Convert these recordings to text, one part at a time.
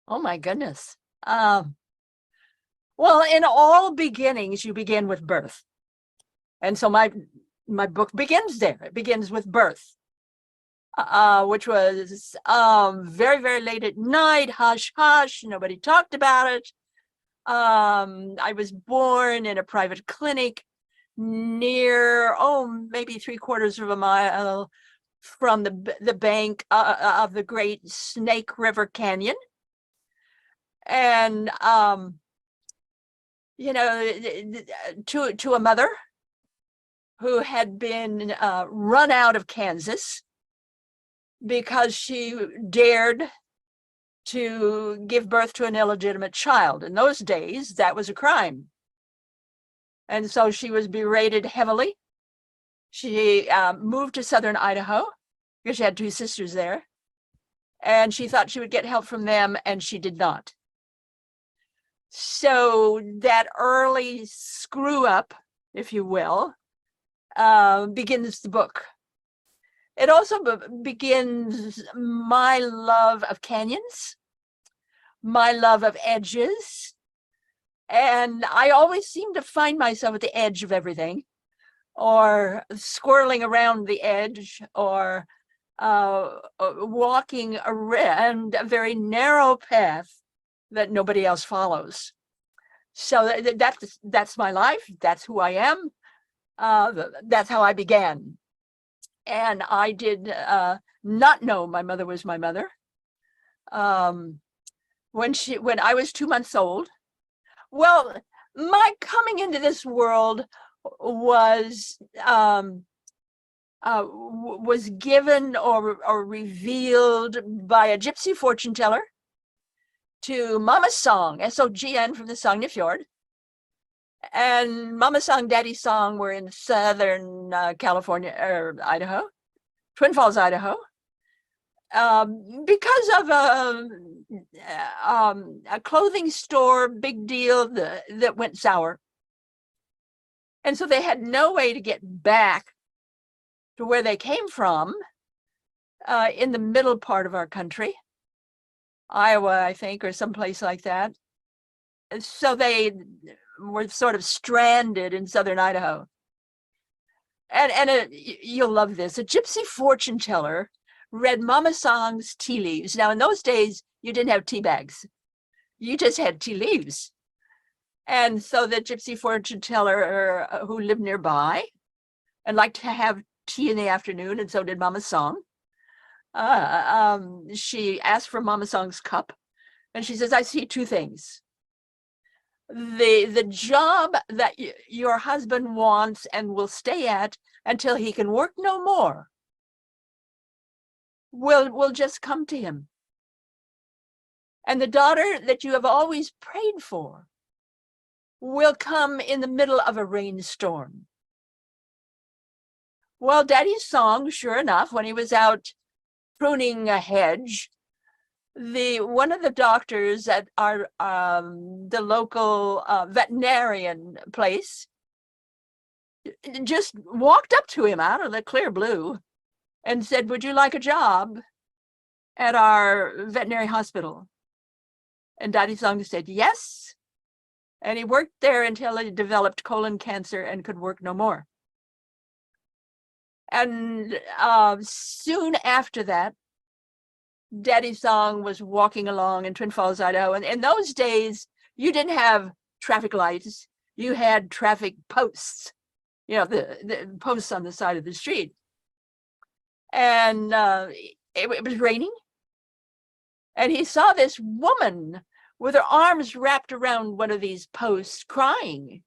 Oh my goodness. Well, in all beginnings, you begin with birth. And so my book begins there. It begins with birth, which was very, very late at night, hush, hush. Nobody talked about it. I was born in a private clinic near, maybe 3/4 of a mile from the bank of the Great Snake River Canyon. And, to a mother who had been run out of Kansas because she dared to give birth to an illegitimate child. In those days, that was a crime. And so she was berated heavily. She moved to southern Idaho because she had two sisters there. And she thought she would get help from them, and she did not. So that early screw up, if you will, begins the book. It also begins my love of canyons, my love of edges. And I always seem to find myself at the edge of everything, or squirreling around the edge, or walking around a very narrow path that nobody else follows. So that's my life. That's who I am. That's how I began. And I did not know my mother was my mother. When I was 2 months old, well, my coming into this world was given or revealed by a gypsy fortune teller to Mama Song, S-O-G-N, from the Sogna Fjord. And Mama Song, Daddy Song were in southern California, or Idaho, Twin Falls, Idaho, because of a clothing store big deal that went sour. And so they had no way to get back to where they came from in the middle part of our country, Iowa, I think, or someplace like that. So they were sort of stranded in southern Idaho. And you'll love this. A gypsy fortune teller read Mama Song's tea leaves. Now, in those days, you didn't have tea bags. You just had tea leaves. And so the gypsy fortune teller who lived nearby and liked to have tea in the afternoon, and so did Mama Song. She asked for Mama Song's cup, and she says, I see two things. The job that your husband wants and will stay at until he can work no more will just come to him. And the daughter that you have always prayed for will come in the middle of a rainstorm. Well, Daddy's Song, sure enough, when he was out pruning a hedge, one of the doctors at our the local veterinarian place just walked up to him out of the clear blue and said, would you like a job at our veterinary hospital? And Daddy Song said yes. And he worked there until he developed colon cancer and could work no more. And soon after that, Daddy Song was walking along in Twin Falls, Idaho. And in those days, you didn't have traffic lights. You had traffic posts, the posts on the side of the street. And it was raining. And he saw this woman with her arms wrapped around one of these posts crying.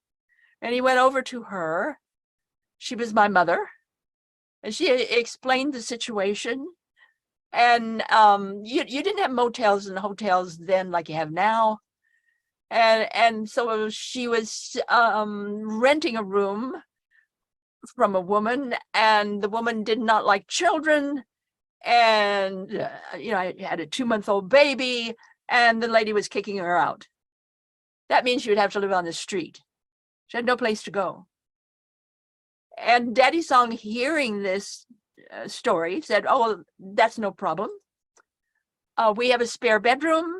And he went over to her. She was my mother. And she explained the situation. And you didn't have motels and hotels then like you have now. And so she was renting a room from a woman, and the woman did not like children. And, I had a 2-month-old baby, and the lady was kicking her out. That means she would have to live on the street. She had no place to go. And Daddy Song, hearing this story, said, oh, well, that's no problem. We have a spare bedroom.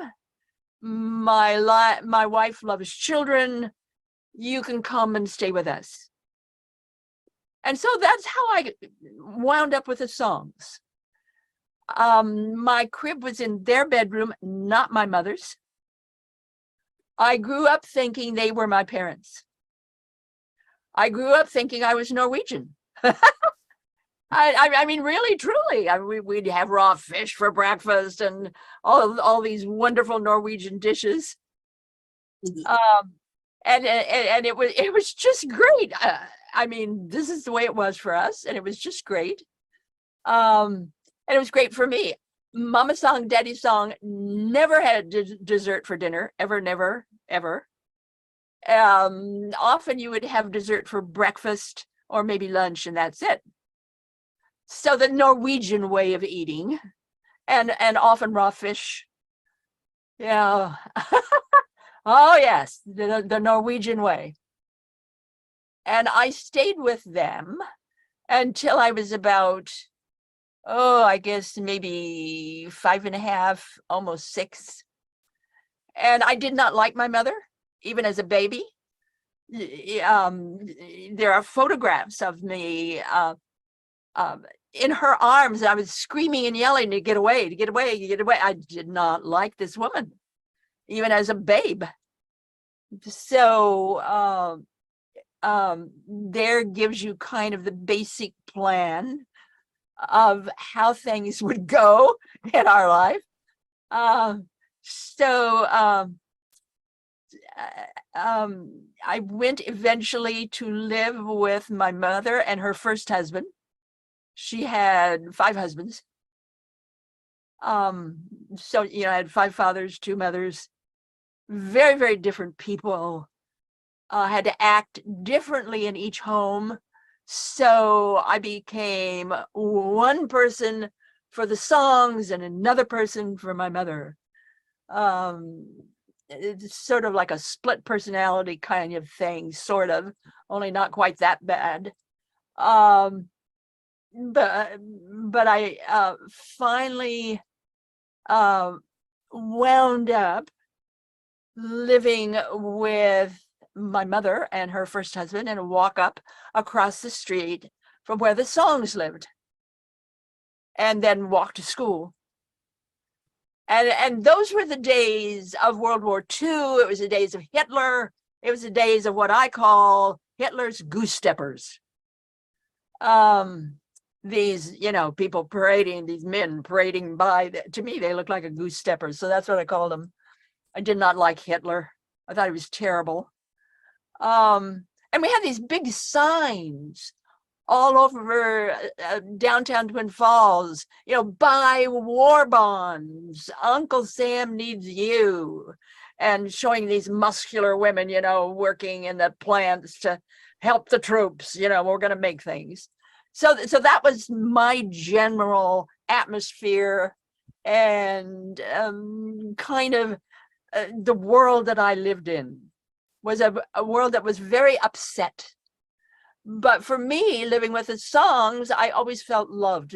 my wife loves children. You can come and stay with us. And so that's how I wound up with the songs. My crib was in their bedroom, not my mother's. I grew up thinking they were my parents. I grew up thinking I was Norwegian. I mean, really, truly. We'd have raw fish for breakfast and all these wonderful Norwegian dishes. Um, and it was just great. I mean, this is the way it was for us, and it was just great. And it was great for me. Mama song, daddy song, never had dessert for dinner, ever, never, ever. Often you would have dessert for breakfast or maybe lunch, and that's it. So the Norwegian way of eating, and often raw fish. Yeah. Oh yes, the Norwegian way. And I stayed with them until I was about, oh, I guess maybe 5.5, almost 6. And I did not like my mother, even as a baby. There are photographs of me in her arms. I was screaming and yelling to get away, to get away, to get away. I did not like this woman, even as a babe. So there gives you kind of the basic plan of how things would go in our life. I went eventually to live with my mother and her first husband. She had 5 husbands. So, I had 5 fathers, 2 mothers, very, very different people. Had to act differently in each home. So I became one person for the songs and another person for my mother. It's sort of like a split personality kind of thing, sort of, only not quite that bad. But I finally wound up living with my mother and her first husband, and walk up across the street from where the songs lived, and then walk to school. And those were the days of World War II. It was the days of Hitler. It was the days of what I call Hitler's goose steppers. These, people parading, these men parading by. To me, they look like a goose stepper. So that's what I called them. I did not like Hitler. I thought he was terrible. And we had these big signs all over downtown Twin Falls, buy war bonds, Uncle Sam needs you, and showing these muscular women, working in the plants to help the troops, we're going to make things. So that was my general atmosphere, and kind of the world that I lived in was a world that was very upset. But for me, living with the songs, I always felt loved,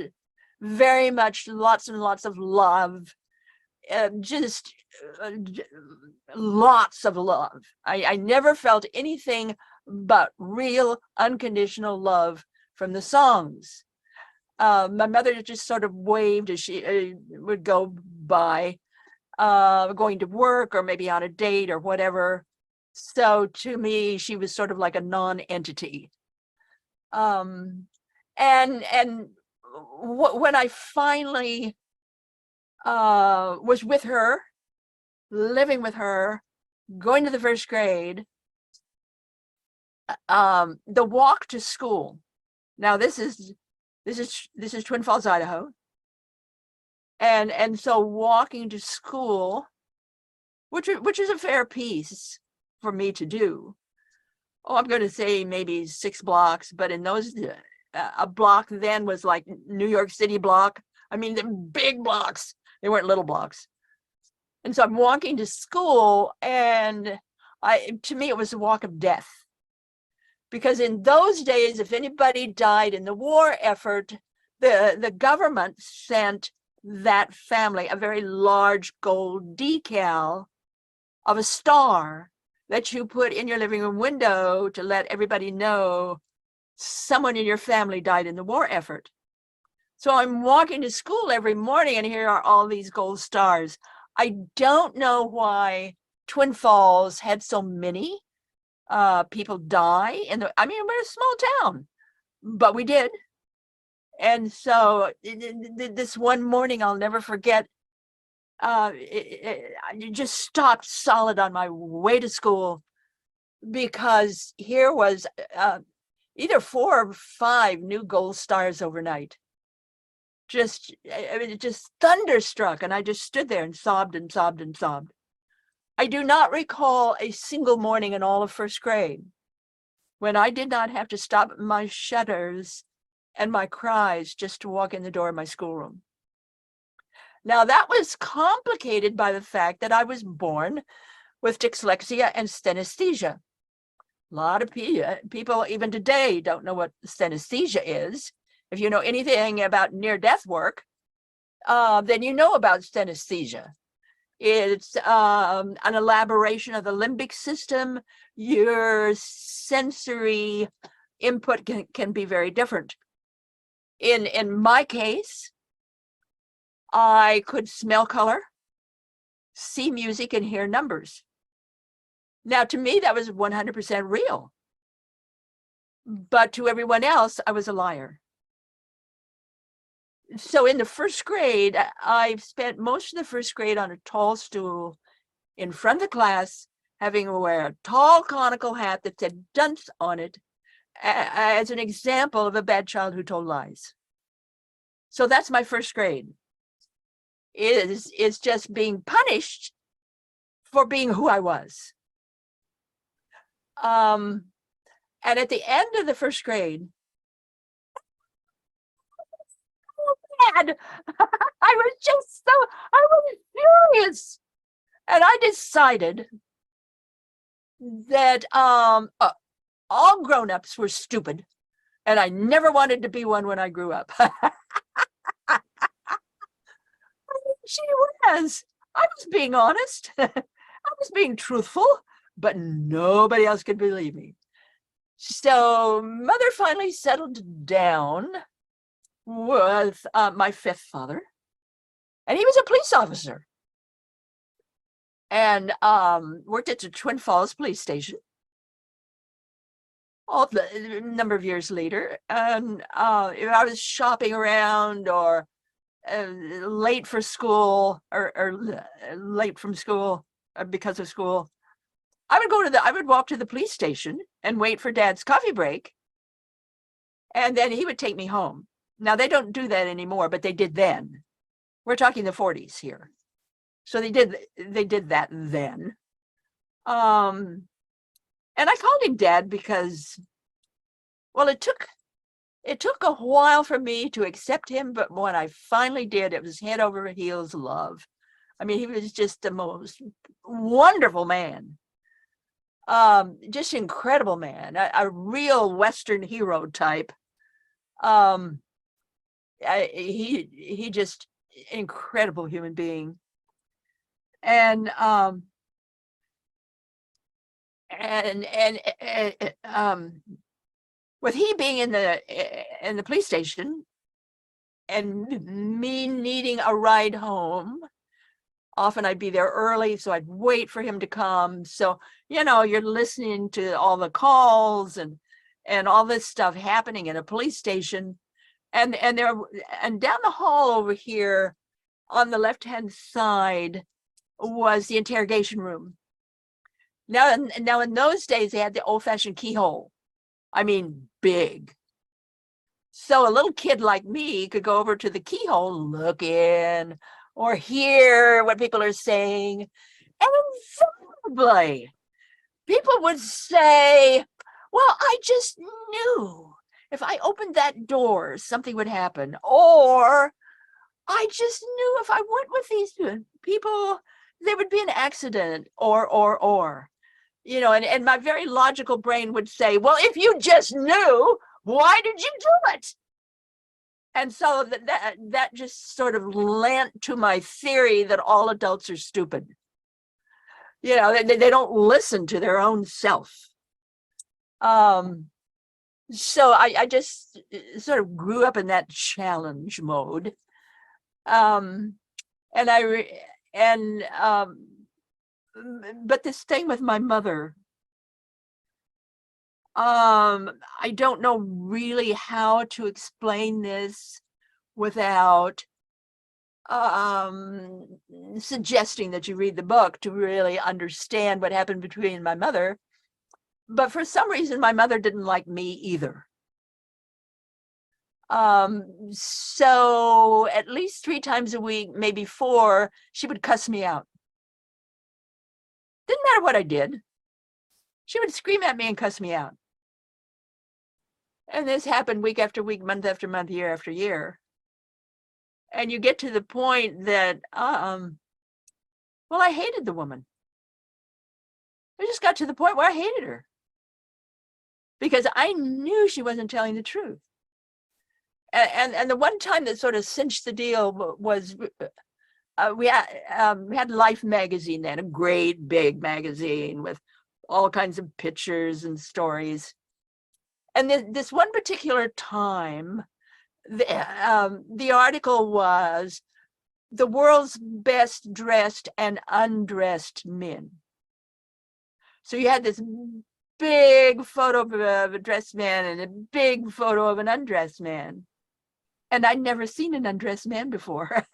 very much, lots and lots of love, just lots of love. I never felt anything but real unconditional love from the songs. My mother just sort of waved as she would go by, going to work or maybe on a date or whatever. So to me, she was sort of like a non-entity. And when I finally was with her, living with her, going to the first grade, the walk to school. Now this is Twin Falls, Idaho. And so walking to school, which is a fair piece for me to do. Oh, I'm going to say maybe 6 blocks, but in those, a block then was like New York City block. I mean, the big blocks, they weren't little blocks. And so I'm walking to school, and to me, it was a walk of death. Because in those days, if anybody died in the war effort, the government sent that family a very large gold decal of a star that you put in your living room window to let everybody know someone in your family died in the war effort. So I'm walking to school every morning and here are all these gold stars. I don't know why Twin Falls had so many people die. I mean, we're a small town, but we did. And so this one morning, I'll never forget, I just stopped solid on my way to school because here was either 4 or 5 new gold stars overnight. I mean, just thunderstruck. And I just stood there and sobbed and sobbed and sobbed. I do not recall a single morning in all of first grade when I did not have to stop my shudders and my cries just to walk in the door of my schoolroom. Now, that was complicated by the fact that I was born with dyslexia and synesthesia. A lot of people, even today, don't know what synesthesia is. If you know anything about near-death work, then you know about synesthesia. It's an elaboration of the limbic system. Your sensory input can be very different. In my case, I could smell color, see music, and hear numbers. Now, to me, that was 100% real. But to everyone else, I was a liar. So in the first grade, I spent most of the first grade on a tall stool in front of the class, having to wear a tall conical hat that said dunce on it as an example of a bad child who told lies. So that's my first grade, is just being punished for being who I was. And at the end of the first grade, I was furious. And I decided that all grown-ups were stupid, and I never wanted to be one when I grew up. She was. I was being honest. I was being truthful, but nobody else could believe me. So mother finally settled down with my 5th father, and he was a police officer and worked at the Twin Falls police station a number of years later. And if I was shopping around or late for school or late from school because of school, I would walk to the police station and wait for Dad's coffee break, and then he would take me home. Now, they don't do that anymore, but they did then. We're talking the 40s here. So they did that then. And I called him Dad because, well, it took a while for me to accept him, but when I finally did, it was head over heels love. I mean, he was just the most wonderful man. Just incredible man, a real Western hero type. He just incredible human being. And with he being in the police station and me needing a ride home, often I'd be there early, so I'd wait for him to come. So, you're listening to all the calls and all this stuff happening in a police station. And down the hall over here on the left-hand side was the interrogation room. Now in those days, they had the old-fashioned keyhole. I mean, big. So a little kid like me could go over to the keyhole, look in, or hear what people are saying. And invariably, people would say, well, I just knew if I opened that door, something would happen. Or I just knew if I went with these people, there would be an accident, or. And my very logical brain would say, well, if you just knew, why did you do it? And so that just sort of lent to my theory that all adults are stupid. You know, they don't listen to their own self. So I just sort of grew up in that challenge mode. Um, and but this thing with my mother, I don't know really how to explain this without suggesting that you read the book to really understand what happened between my mother. But for some reason, my mother didn't like me either. So at least 3 times a week, maybe 4, she would cuss me out. Didn't matter what I did. She would scream at me and cuss me out. And this happened week after week, month after month, year after year. And you get to the point that, well, I hated the woman. I just got to the point where I hated her because I knew she wasn't telling the truth. And the one time that sort of cinched the deal was we had Life magazine then, a great big magazine with all kinds of pictures and stories. And this one particular time, the article was the world's best dressed and undressed men. So you had this big photo of a dressed man and a big photo of an undressed man. And I'd never seen an undressed man before.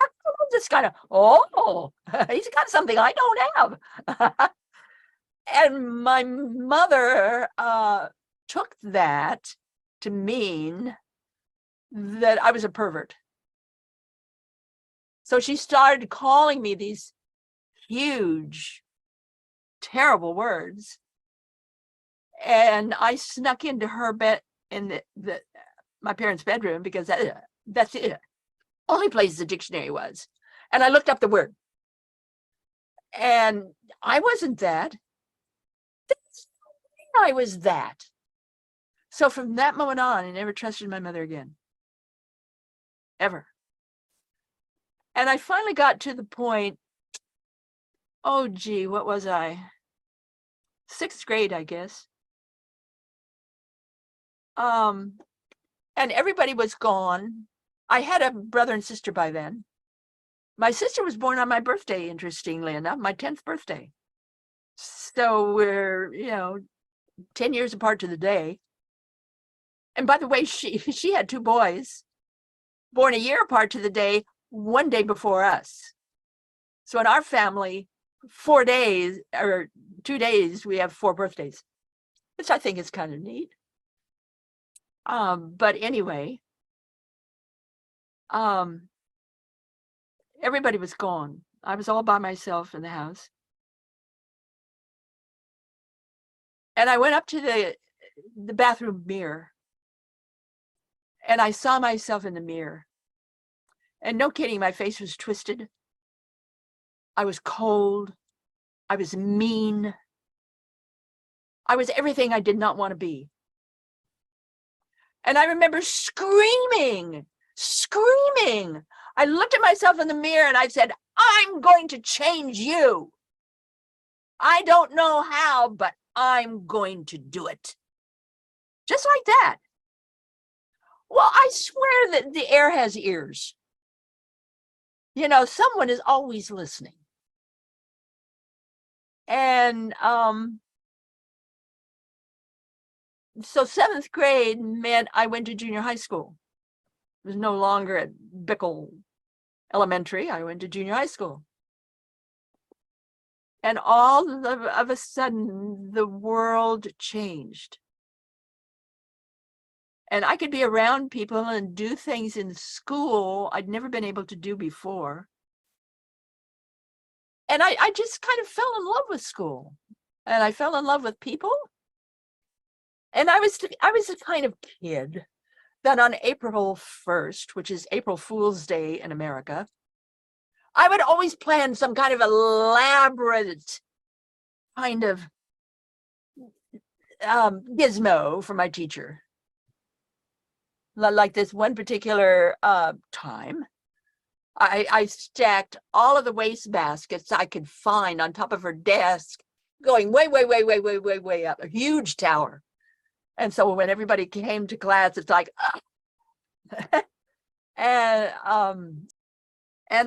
Just kind of, oh, he's got something I don't have. And my mother took that to mean that I was a pervert. So she started calling me these huge, terrible words. And I snuck into her bed in my parents' bedroom because that's the only place the dictionary was. And I looked up the word. And I wasn't that. I was that. So from that moment on, I never trusted my mother again. Ever. And I finally got to the point, oh gee, what was I? 6th grade, I guess. And everybody was gone. I had a brother and sister by then. My sister was born on my birthday, interestingly enough, my 10th birthday. So we're, 10 years apart to the day. And by the way, she had 2 boys, born a year apart to the day, 1 day before us. So in our family, 4 days or 2 days, we have 4 birthdays, which I think is kind of neat. But anyway, everybody was gone. I was all by myself in the house. And I went up to the bathroom mirror and I saw myself in the mirror. And no kidding, my face was twisted. I was cold. I was mean. I was everything I did not want to be. And I remember screaming. I looked at myself in the mirror and I said, I'm going to change you. I don't know how, but I'm going to do it. Just like that. Well, I swear that the air has ears. Someone is always listening. And so 7th grade meant I went to junior high school. It was no longer at Bickle Elementary. I went to junior high school. And all of a sudden, the world changed. And I could be around people and do things in school I'd never been able to do before. And I just kind of fell in love with school. And I fell in love with people. And I was the kind of kid that on April 1st, which is April Fool's Day in America, I would always plan some kind of elaborate kind of gizmo for my teacher. Like this one particular time, I stacked all of the waste baskets I could find on top of her desk going way, way, way, way, way, way, way up, a huge tower. And so when everybody came to class, it's like, and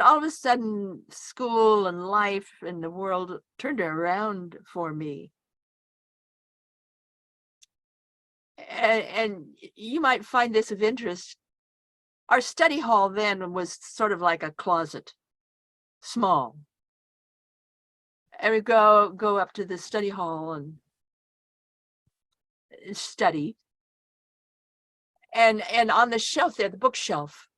all of a sudden, school and life and the world turned around for me. And you might find this of interest. Our study hall then was sort of like a closet, small. And we go up to the study hall and study. And on the shelf there, the bookshelf,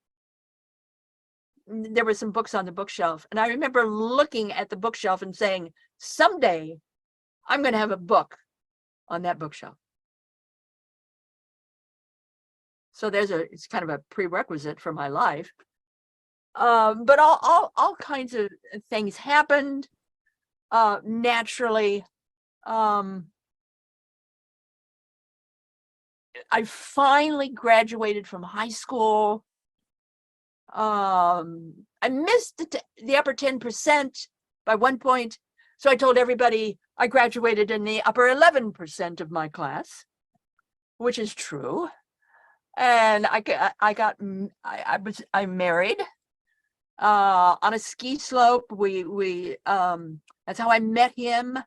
there were some books on the bookshelf. And I remember looking at the bookshelf and saying, someday I'm going to have a book on that bookshelf. So it's kind of a prerequisite for my life. But all kinds of things happened naturally. I finally graduated from high school. I missed the upper 10% by 1 point. So I told everybody I graduated in the upper 11% of my class, which is true. And I married on a ski slope. We that's how I met him.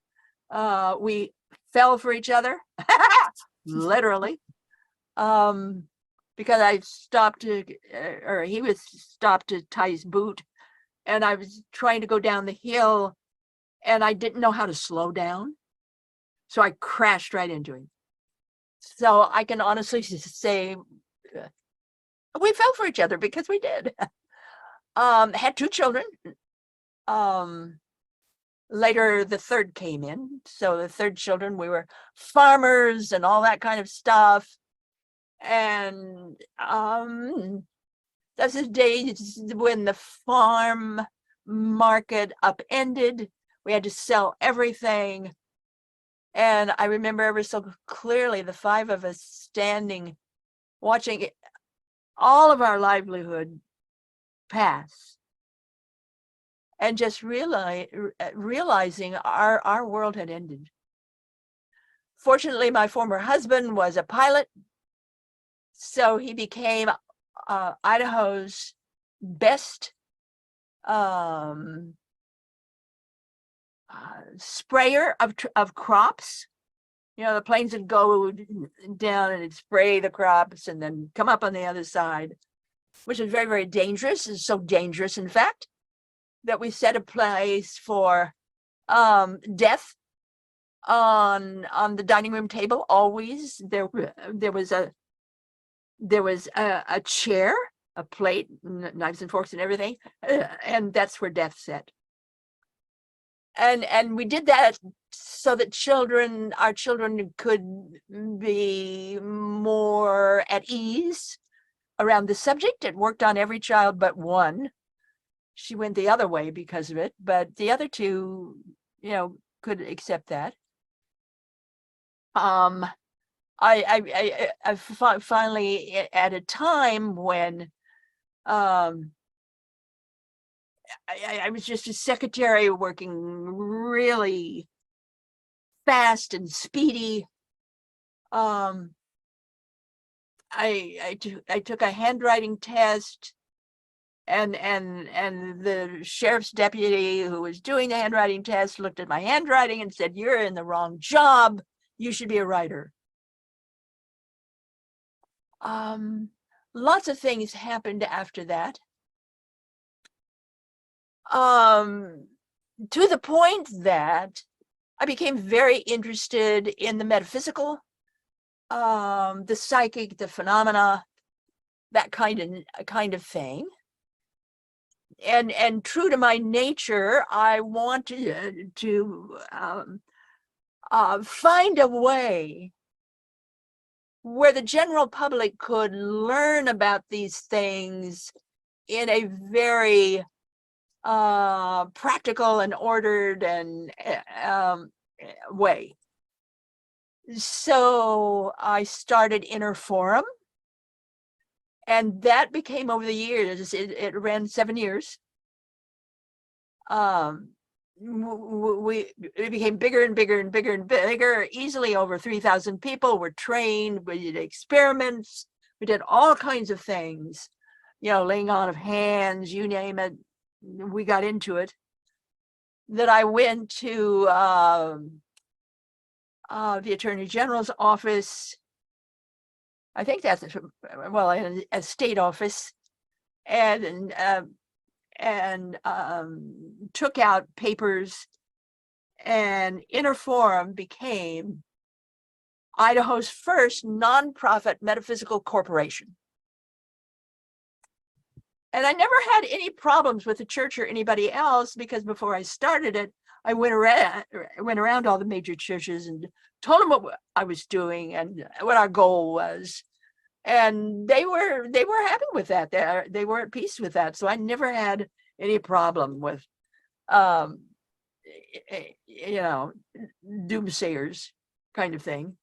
We fell for each other, literally, because I stopped or he was stopped to tie his boot, and I was trying to go down the hill, and I didn't know how to slow down, so I crashed right into him. So I can honestly say we fell for each other because we did. Had 2 children. Later, the third came in. So the third children, we were farmers and all that kind of stuff. And that's the days when the farm market upended. We had to sell everything. And I remember ever so clearly the 5 of us standing, watching all of our livelihood pass, and just realizing our world had ended. Fortunately, my former husband was a pilot, so he became Idaho's best sprayer of crops. You know, the planes would go down and it'd spray the crops and then come up on the other side, which is very, very dangerous. It's so dangerous, in fact, that we set a place for death on the dining room table. Always there was a chair, a plate, knives and forks and everything, and that's where death sat. And we did that so that our children could be more at ease around the subject. It worked on every child but one. She went the other way because of it, but the other 2, could accept that. I finally, at a time when I was just a secretary working really fast and speedy. I took a handwriting test, and the sheriff's deputy who was doing the handwriting test looked at my handwriting and said, "You're in the wrong job. You should be a writer." Lots of things happened after that. To the point that I became very interested in the metaphysical, the psychic, the phenomena, that kind of thing. And true to my nature, I wanted to find a way where the general public could learn about these things in a very practical and ordered and way. So I started Inner Forum, and that became, over the years, it ran 7 years. it became bigger and bigger and bigger and bigger. Easily over 3,000 people were trained. We did experiments. We did all kinds of things, laying on of hands, you name it. We got into it. That I went to the Attorney General's office. I think that's a state office, and took out papers, and Interforum became Idaho's first nonprofit metaphysical corporation. And I never had any problems with the church or anybody else, because before I started it, I went around all the major churches and told them what I was doing and what our goal was. And they were happy with that. They were at peace with that. So I never had any problem with, doomsayers kind of thing.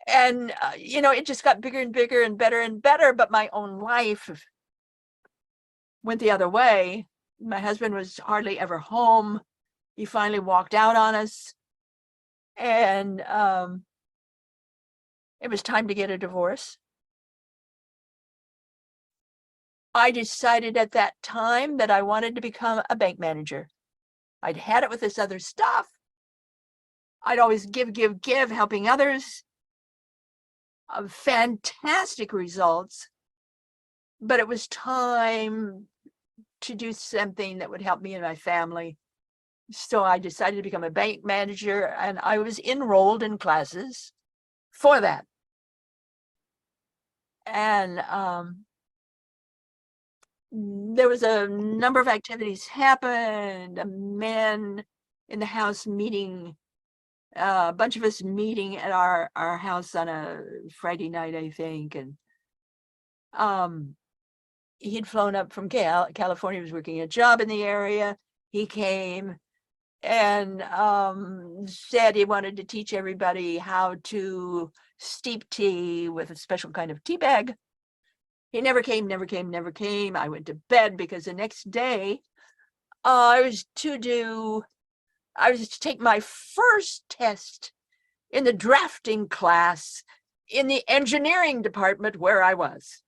And, it just got bigger and bigger and better. But my own life went the other way. My husband was hardly ever home. He finally walked out on us. And it was time to get a divorce. I decided at that time that I wanted to become a bank manager. I'd had it with this other stuff. I'd always give, helping others. Fantastic results. But it was time to do something that would help me and my family. So I decided to become a bank manager, and I was enrolled in classes for that. And there was a number of activities happened, men in the house meeting, a bunch of us meeting at our house on a Friday night, I think. And he'd flown up from California, was working a job in the area. He came and said he wanted to teach everybody how to steep tea with a special kind of tea bag. He never came. I went to bed because the next day I was to take my first test in the drafting class in the engineering department where I was.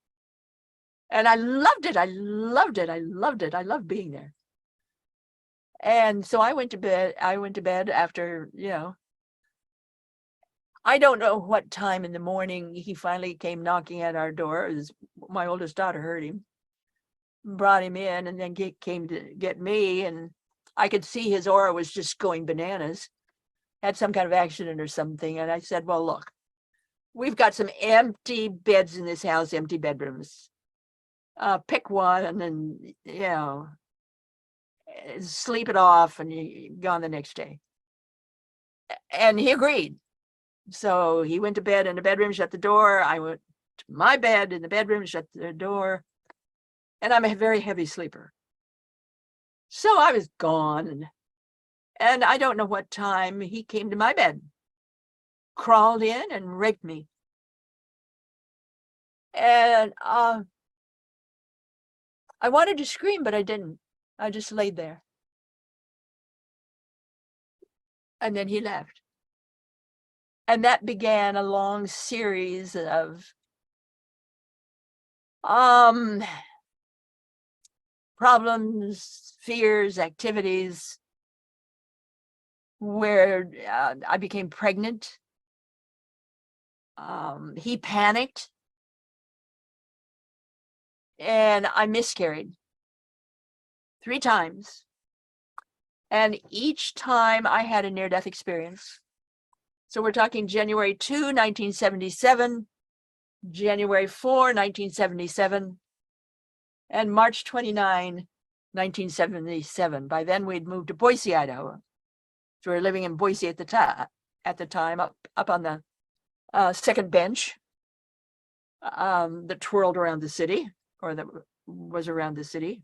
And I loved it. I loved being there. And so I went to bed after, I don't know what time in the morning he finally came knocking at our door. My oldest daughter heard him, brought him in, and then came to get me. And I could see his aura was just going bananas, had some kind of accident or something. And I said, well, look, we've got some empty beds in this house, empty bedrooms. Pick one and then, sleep it off, and you're gone the next day. And he agreed. So he went to bed in the bedroom, shut the door. I went to my bed in the bedroom, shut the door. And I'm a very heavy sleeper. So I was gone. And I don't know what time he came to my bed, crawled in and raped me. And I wanted to scream, but I didn't. I just laid there. And then he left. And that began a long series of problems, fears, activities, where I became pregnant. He panicked. And I miscarried 3 times. And each time I had a near-death experience. So we're talking January 2, 1977, January 4, 1977, and March 29, 1977. By then we'd moved to Boise, Idaho. So we were living in Boise at the time, up on the second bench that twirled around the city, or that was around the city.